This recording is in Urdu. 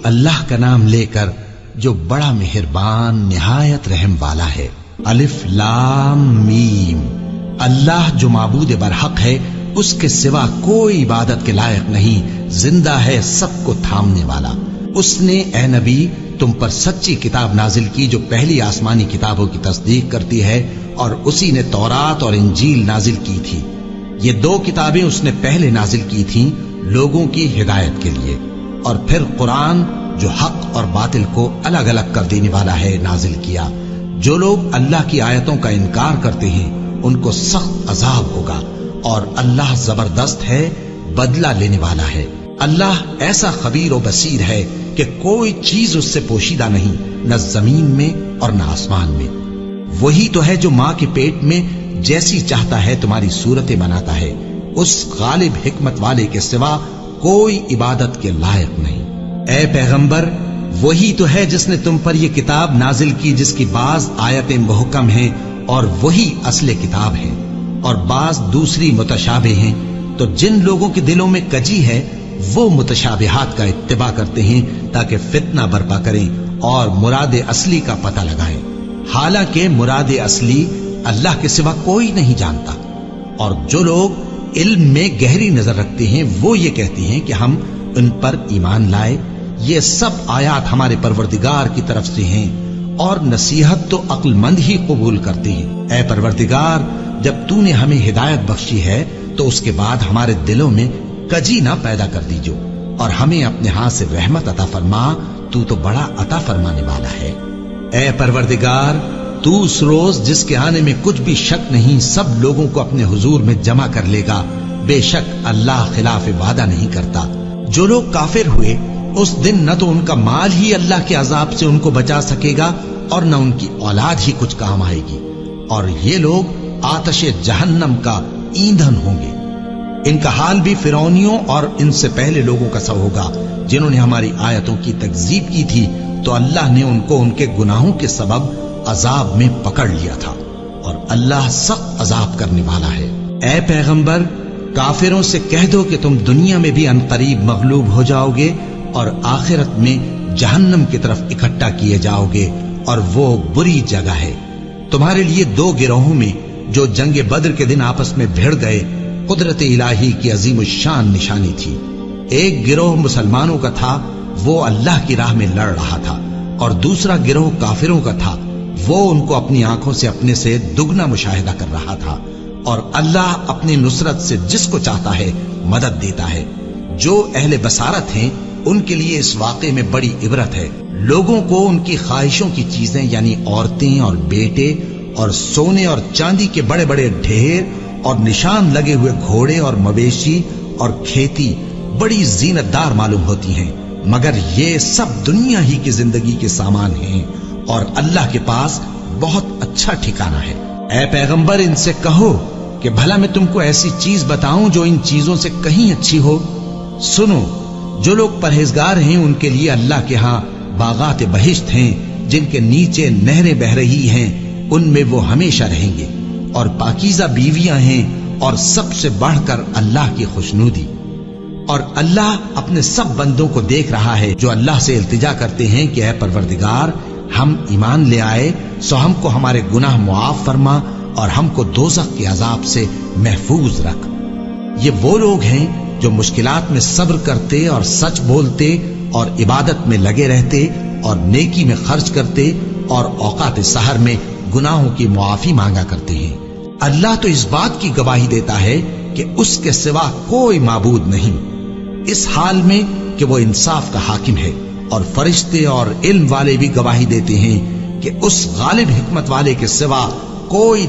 اللہ کا نام لے کر جو بڑا مہربان نہایت رحم والا ہے۔ الف لام میم، اللہ جو معبود برحق ہے، اس کے سوا کوئی عبادت کے لائق نہیں، زندہ ہے، سب کو تھامنے والا۔ اس نے اے نبی تم پر سچی کتاب نازل کی جو پہلی آسمانی کتابوں کی تصدیق کرتی ہے، اور اسی نے تورات اور انجیل نازل کی تھی۔ یہ دو کتابیں اس نے پہلے نازل کی تھیں لوگوں کی ہدایت کے لیے، اور پھر قرآن جو حق اور باطل کو الگ الگ کر دینے والا ہے نازل کیا۔ جو لوگ اللہ کی آیتوں کا انکار کرتے ہیں ان کو سخت عذاب ہوگا، اور اللہ زبردست ہے، بدلہ لینے والا ہے۔ اللہ ایسا خبیر و بصیر ہے کہ کوئی چیز اس سے پوشیدہ نہیں، نہ زمین میں اور نہ آسمان میں۔ وہی تو ہے جو ماں کے پیٹ میں جیسی چاہتا ہے تمہاری صورتیں بناتا ہے، اس غالب حکمت والے کے سوا کوئی عبادت کے لائق نہیں۔ اے پیغمبر، وہی تو ہے جس نے تم پر یہ کتاب نازل کی جس کی بعض آیتیں محکم ہیں اور وہی اصل کتاب ہے، اور بعض دوسری متشابہ ہیں۔ تو جن لوگوں کے دلوں میں کجی ہے وہ متشابہات کا اتباع کرتے ہیں تاکہ فتنہ برپا کریں اور مراد اصلی کا پتہ لگائیں، حالانکہ مراد اصلی اللہ کے سوا کوئی نہیں جانتا۔ اور جو لوگ علم میں گہری نظر رکھتے ہیں وہ یہ کہتے ہیں کہ ہم ان پر ایمان لائے، یہ سب آیات ہمارے پروردگار کی طرف سے ہیں، اور نصیحت تو عقل مند ہی قبول کرتے ہیں۔ اے پروردگار، جب تو نے ہمیں ہدایت بخشی ہے تو اس کے بعد ہمارے دلوں میں کجی نہ پیدا کر دیجو، اور ہمیں اپنے ہاتھ سے رحمت عطا فرما، تو بڑا عطا فرمانے والا ہے۔ اے پروردگار، تو اس روز جس کے آنے میں کچھ بھی شک نہیں سب لوگوں کو اپنے حضور میں جمع کر لے گا، بے شک اللہ خلاف وعدہ نہیں کرتا۔ جو لوگ کافر ہوئے اس دن نہ تو ان کا مال ہی اللہ کے عذاب سے ان کو بچا سکے گا اور نہ ان کی اولاد ہی کچھ کام آئے گی، اور یہ لوگ آتش جہنم کا ایندھن ہوں گے۔ ان کا حال بھی فرعونیوں اور ان سے پہلے لوگوں کا سا ہوگا جنہوں نے ہماری آیتوں کی تکذیب کی تھی، تو اللہ نے ان کو ان کے گناہوں کے سبب عذاب میں پکڑ لیا تھا، اور اللہ سخت عذاب کرنے والا ہے۔ اے پیغمبر، کافروں سے کہہ دو کہ تم دنیا میں بھی عنقریب مغلوب ہو جاؤ گے اور آخرت میں جہنم کی طرف اکٹھا کیے جاؤ گے، اور وہ بری جگہ ہے۔ تمہارے لیے دو گروہوں میں جو جنگ بدر کے دن آپس میں بھڑ گئے قدرت الہی کی عظیم الشان نشانی تھی۔ ایک گروہ مسلمانوں کا تھا، وہ اللہ کی راہ میں لڑ رہا تھا، اور دوسرا گروہ کافروں کا تھا، وہ ان کو اپنی آنکھوں سے اپنے سے دگنا مشاہدہ کر رہا تھا۔ اور اللہ اپنی نصرت سے جس کو چاہتا ہے مدد دیتا ہے۔ جو اہل بصارت ہیں ان کے لیے اس واقعے میں بڑی عبرت ہے۔ لوگوں کو ان کی خواہشوں کی چیزیں یعنی عورتیں اور بیٹے اور سونے اور چاندی کے بڑے بڑے ڈھیر اور نشان لگے ہوئے گھوڑے اور مویشی اور کھیتی بڑی زینت دار معلوم ہوتی ہیں، مگر یہ سب دنیا ہی کی زندگی کے سامان ہیں، اور اللہ کے پاس بہت اچھا ٹھکانہ ہے۔ اے پیغمبر، ان سے کہو کہ بھلا میں تم کو ایسی چیز بتاؤں جو ان چیزوں سے کہیں اچھی ہو؟ سنو، جو لوگ پرہیزگار ہیں ان کے لیے اللہ کے ہاں باغات بہشت ہیں جن کے نیچے نہریں بہ رہی ہیں، ان میں وہ ہمیشہ رہیں گے، اور پاکیزہ بیویاں ہیں، اور سب سے بڑھ کر اللہ کی خوشنودی۔ اور اللہ اپنے سب بندوں کو دیکھ رہا ہے جو اللہ سے التجا کرتے ہیں کہ اے پروردگار، ہم ایمان لے آئے سو ہم کو ہمارے گناہ معاف فرما اور ہم کو دوزخ کے عذاب سے محفوظ رکھ۔ یہ وہ لوگ ہیں جو مشکلات میں صبر کرتے اور سچ بولتے اور عبادت میں لگے رہتے اور نیکی میں خرچ کرتے اور اوقات سحر میں گناہوں کی معافی مانگا کرتے ہیں۔ اللہ تو اس بات کی گواہی دیتا ہے کہ اس کے سوا کوئی معبود نہیں، اس حال میں کہ وہ انصاف کا حاکم ہے، اور فرشتے اور علم والے بھی گواہی دیتے ہیں کہ اس غالب حکمت والے کے سوا کوئی